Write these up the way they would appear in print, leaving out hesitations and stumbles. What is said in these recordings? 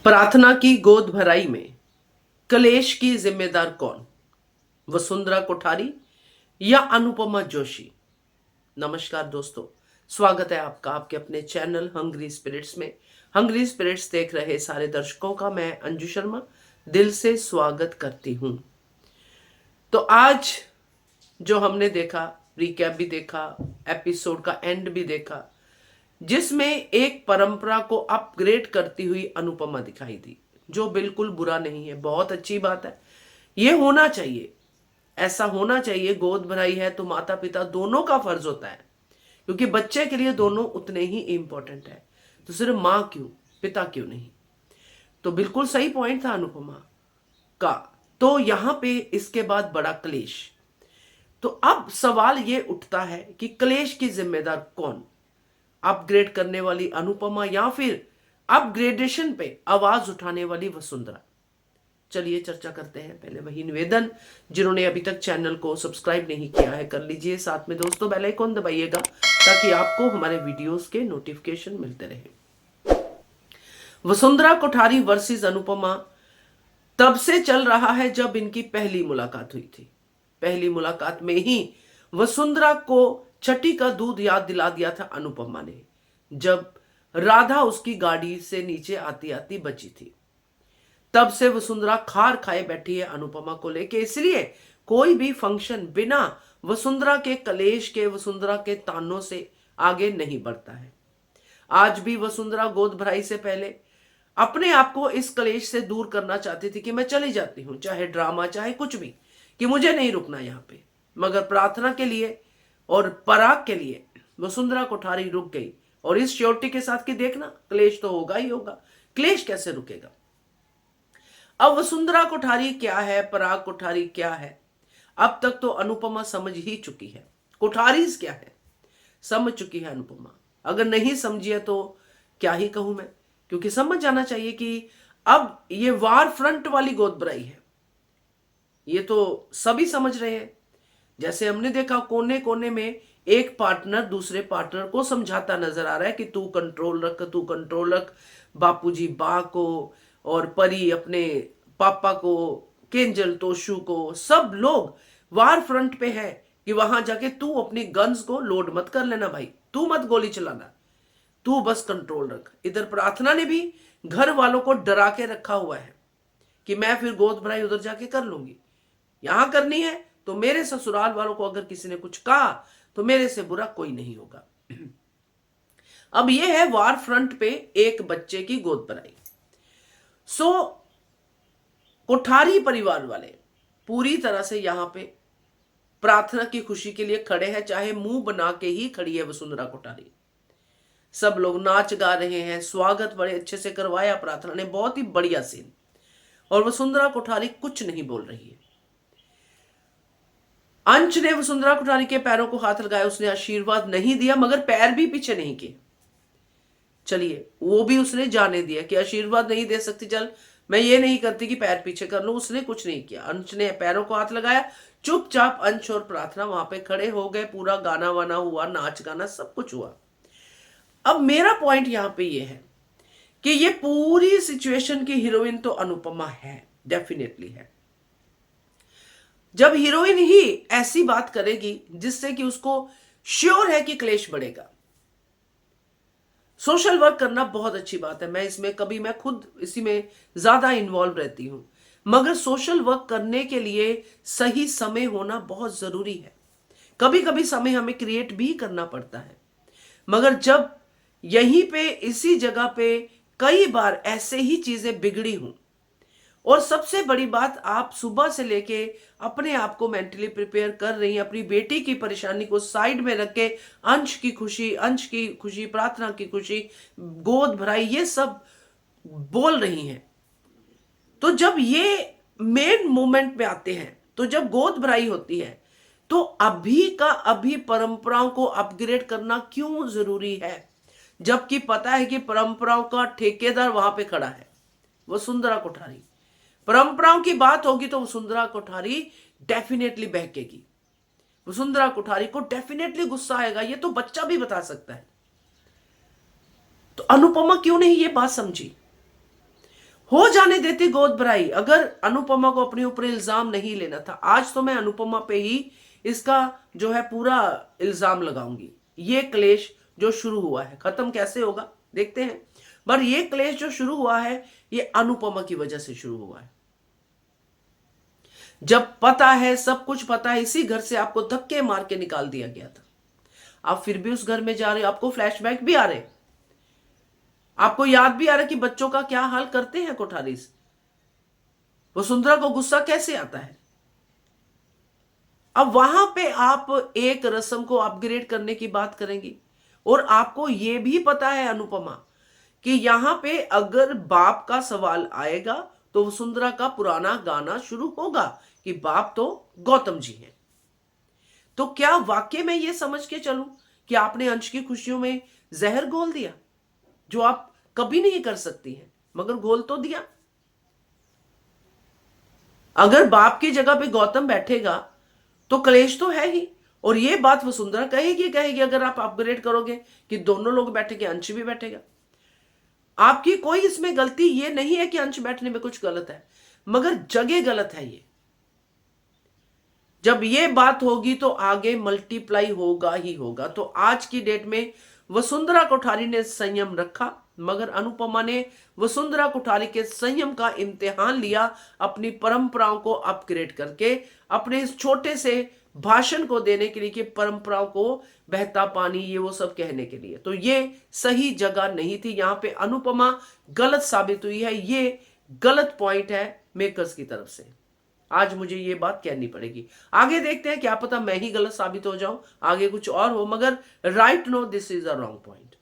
प्रार्थना की गोद भराई में कलेश की जिम्मेदार कौन? वसुंधरा कोठारी या अनुपमा जोशी? नमस्कार दोस्तों, स्वागत है आपका आपके अपने चैनल हंग्री स्पिरिट्स में। हंग्री स्पिरिट्स देख रहे सारे दर्शकों का मैं अंजू शर्मा दिल से स्वागत करती हूं। तो आज जो हमने देखा, रिकैप भी देखा, एपिसोड का एंड भी देखा, जिसमें एक परंपरा को अपग्रेड करती हुई अनुपमा दिखाई दी, जो बिल्कुल बुरा नहीं है, बहुत अच्छी बात है। ये होना चाहिए, ऐसा होना चाहिए। गोद भराई है तो माता पिता दोनों का फर्ज होता है, क्योंकि बच्चे के लिए दोनों उतने ही इंपॉर्टेंट है। तो सिर्फ माँ क्यों, पिता क्यों नहीं? तो बिल्कुल सही पॉइंट था अनुपमा का। तो यहां पे इसके बाद बड़ा क्लेश। तो अब सवाल ये उठता है कि क्लेश की जिम्मेदार कौन? अपग्रेड करने वाली अनुपमा या फिर अपग्रेडेशन पे आवाज उठाने वाली वसुंधरा? चलिए चर्चा करते हैं। पहले वही निवेदन, जिन्होंने अभी तक चैनल को सब्सक्राइब नहीं किया है कर लीजिए, साथ में दोस्तों बेल आइकन दबाइएगा ताकि आपको हमारे वीडियोस के नोटिफिकेशन मिलते रहे। वसुंधरा कोठारी वर्सेस अनुपमा तब से चल रहा है जब इनकी पहली मुलाकात हुई थी। पहली मुलाकात में ही वसुंधरा को छठी का दूध याद दिला दिया था अनुपमा ने, जब राधा उसकी गाड़ी से नीचे आती आती बची थी। तब से वसुंधरा खार खाए बैठी है अनुपमा को लेके, इसलिए कोई भी फंक्शन बिना वसुंधरा के कलेश के, वसुंधरा के तानों से आगे नहीं बढ़ता है। आज भी वसुंधरा गोद भराई से पहले अपने आप को इस कलेश से दूर करना चाहती थी कि मैं चली जाती हूं, चाहे ड्रामा चाहे कुछ भी, कि मुझे नहीं रुकना यहां पे। मगर प्रार्थना के लिए और पराग के लिए वसुंधरा कोठारी रुक गई, और इस श्योरिटी के साथ कि देखना क्लेश तो होगा ही होगा, क्लेश कैसे रुकेगा। अब वसुंधरा कोठारी क्या है, पराग कोठारी क्या है, अब तक तो अनुपमा समझ ही चुकी है। कोठारीज क्या है समझ चुकी है अनुपमा। अगर नहीं समझी है तो क्या ही कहूं मैं, क्योंकि समझ जाना चाहिए कि अब ये वार फ्रंट वाली गोद भराई है। ये तो सभी समझ रहे हैं। जैसे हमने देखा कोने कोने में एक पार्टनर दूसरे पार्टनर को समझाता नजर आ रहा है कि तू कंट्रोल रख, तू कंट्रोल रख। बापूजी बा को, और परी अपने पापा को, केंजल तोशु को, सब लोग वार फ्रंट पे है कि वहां जाके तू अपनी गन्स को लोड मत कर लेना भाई, तू मत गोली चलाना, तू बस कंट्रोल रख। इधर प्रार्थना ने भी घर वालों को डरा के रखा हुआ है कि मैं फिर गोद भराई उधर जाके कर लूंगी, यहां करनी है तो मेरे ससुराल वालों को अगर किसी ने कुछ कहा तो मेरे से बुरा कोई नहीं होगा। अब यह है वार फ्रंट पे एक बच्चे की गोद भराई। सो कोठारी परिवार वाले पूरी तरह से यहां पे प्रार्थना की खुशी के लिए खड़े हैं, चाहे मुंह बना के ही खड़ी है वसुंधरा कोठारी। सब लोग नाच गा रहे हैं, स्वागत बड़े अच्छे से करवाया प्रार्थना ने, बहुत ही बढ़िया सीन। और वसुंधरा कोठारी कुछ नहीं बोल रही है। अंश ने वसुंधरा कोठारी के पैरों को हाथ लगाया, उसने आशीर्वाद नहीं दिया मगर पैर भी पीछे नहीं किए। चलिए वो भी उसने जाने दिया कि आशीर्वाद नहीं दे सकती, चल मैं ये नहीं करती कि पैर पीछे कर लूं। उसने कुछ नहीं किया। अंश ने पैरों को हाथ लगाया, चुपचाप अंश और प्रार्थना वहां पे खड़े हो गए। पूरा गाना वाना हुआ, नाच गाना सब कुछ हुआ। अब मेरा पॉइंट यहां पे ये है कि ये पूरी सिचुएशन की हीरोइन तो अनुपमा है, डेफिनेटली है। जब हीरोइन ही ऐसी बात करेगी जिससे कि उसको श्योर है कि क्लेश बढ़ेगा। सोशल वर्क करना बहुत अच्छी बात है, मैं खुद इसी में ज्यादा इन्वॉल्व रहती हूं, मगर सोशल वर्क करने के लिए सही समय होना बहुत जरूरी है। कभी कभी समय हमें क्रिएट भी करना पड़ता है, मगर जब यहीं पे इसी जगह पे कई बार ऐसे ही चीजें बिगड़ी हूं, और सबसे बड़ी बात, आप सुबह से लेके अपने आप को मेंटली प्रिपेयर कर रही हैं, अपनी बेटी की परेशानी को साइड में रख के अंश की खुशी, प्रार्थना की खुशी, गोद भराई, ये सब बोल रही हैं। तो जब ये मेन मोमेंट में आते हैं, तो जब गोद भराई होती है, तो अभी का अभी परंपराओं को अपग्रेड करना क्यों जरूरी है, जबकि पता है कि परंपराओं का ठेकेदार वहां पे खड़ा है, वसुंधरा कोठारी। परंपराओं की बात होगी तो वसुंधरा कोठारी डेफिनेटली बहकेगी, वसुंधरा कोठारी को डेफिनेटली गुस्सा आएगा, ये तो बच्चा भी बता सकता है। तो अनुपमा क्यों नहीं ये बात समझी? हो जाने देती गोद भराई। अगर अनुपमा को अपने ऊपर इल्जाम नहीं लेना था, आज तो मैं अनुपमा पे ही इसका जो है पूरा इल्जाम लगाऊंगी। ये क्लेश जो शुरू हुआ है खत्म कैसे होगा देखते हैं। पर ये क्लेश जो शुरू हुआ है ये अनुपमा की वजह से शुरू हुआ है। जब पता है, सब कुछ पता है, इसी घर से आपको धक्के मार के निकाल दिया गया था, आप फिर भी उस घर में जा रहे हो। आपको फ्लैशबैक भी आ रहे, आपको याद भी आ रहा है कि बच्चों का क्या हाल करते हैं कोठारी से। वसुंधरा को गुस्सा कैसे आता है। अब वहां पे आप एक रस्म को अपग्रेड करने की बात करेंगी। और आपको यह भी पता है अनुपमा कि यहां पे अगर बाप का सवाल आएगा तो वसुंधरा का पुराना गाना शुरू होगा कि बाप तो गौतम जी हैं। तो क्या वाकई में यह समझ के चलूं कि आपने अंश की खुशियों में जहर घोल दिया, जो आप कभी नहीं कर सकती हैं, मगर घोल तो दिया। अगर बाप की जगह पे गौतम बैठेगा तो क्लेश तो है ही। और ये बात वसुंधरा कहेगी कहेगी अगर आप अपग्रेड करोगे कि दोनों लोग बैठेंगे, अंश भी बैठेगा। आपकी कोई इसमें गलती ये नहीं है कि अंश बैठने में कुछ गलत है, मगर जगह गलत है। ये जब ये बात होगी तो आगे मल्टीप्लाई होगा ही होगा। तो आज की डेट में वसुंधरा कोठारी ने संयम रखा, मगर अनुपमा ने वसुंधरा कोठारी के संयम का इम्तिहान लिया, अपनी परंपराओं को अपग्रेड करके, अपने इस छोटे से भाषण को देने के लिए कि परंपराओं को बहता पानी ये वो सब कहने के लिए। तो ये सही जगह नहीं थी। यहां पे अनुपमा गलत साबित हुई है। ये गलत पॉइंट है मेकर्स की तरफ से। आज मुझे ये बात कहनी पड़ेगी। आगे देखते हैं, क्या पता मैं ही गलत साबित हो जाऊं, आगे कुछ और हो, मगर right no this is a wrong point.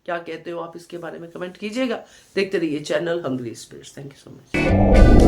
क्या कहते हो आप इसके बारे में कमेंट कीजिएगा। देखते रहिए channel hungry spirits. Thank you so much.